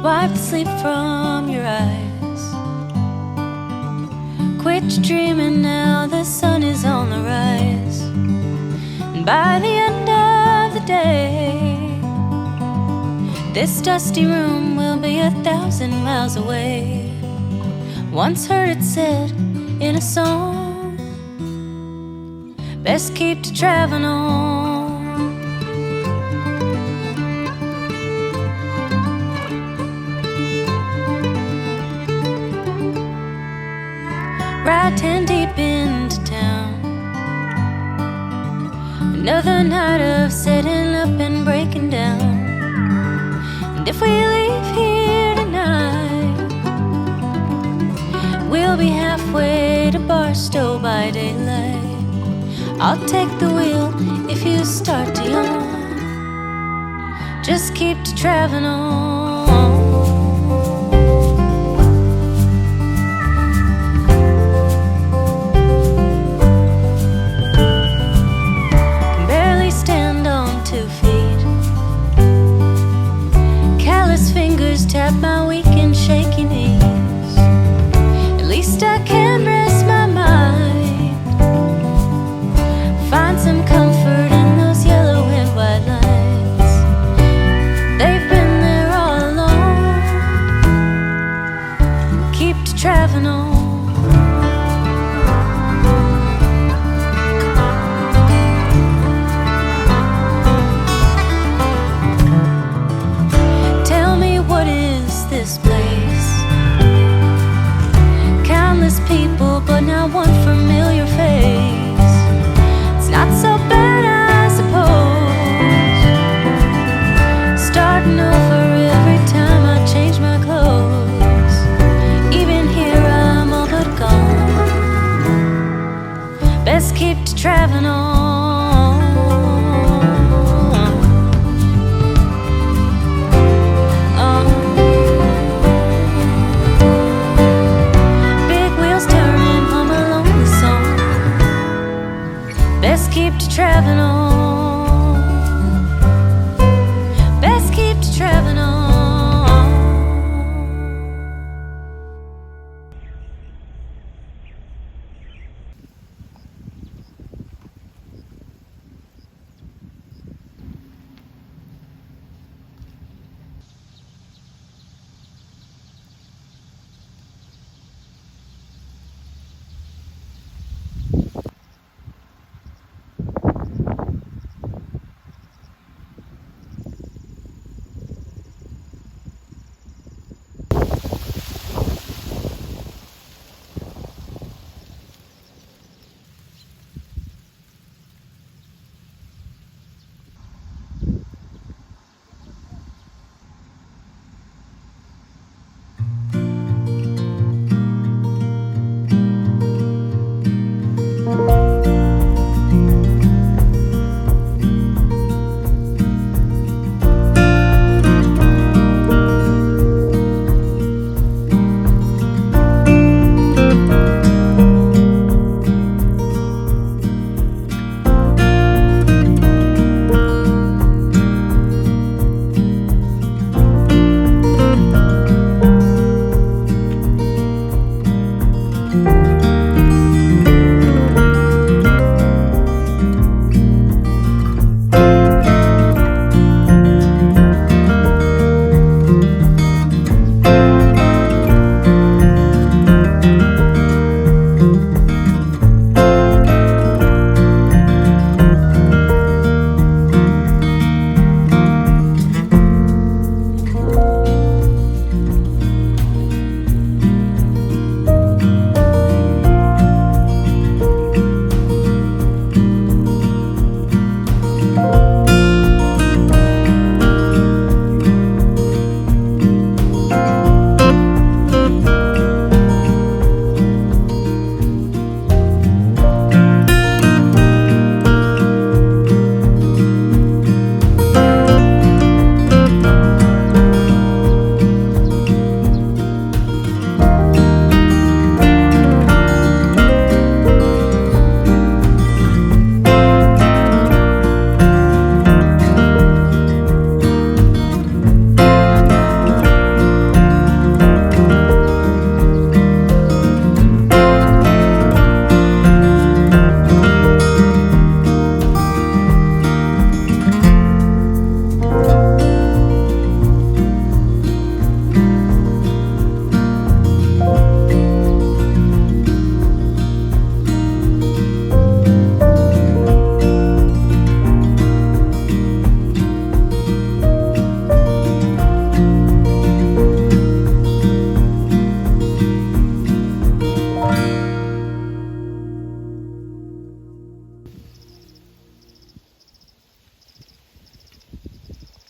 Wipe the sleep from your eyes. Quit your dreaming now, the sun is on the rise. And by the end of the day, this dusty room will be 1,000 miles away. Once heard it said in a song, best keep to traveling on. Ride 10 deep into town. Another night of setting up and breaking down. And if we leave here tonight, we'll be halfway to Barstow by daylight. I'll take the wheel if you start to yawn. Just keep to traveling on. Tap my weak and shaky knees. At least I can rest my mind. Find some comfort in those yellow and white lines. They've been there all along. Keep to traveling on. This place, countless people, but not one familiar face. It's not so bad, I suppose. Starting over every time I change my clothes. Even here I'm all but gone. Best keep to traveling on. Best keep to traveling on. Best keep to traveling on.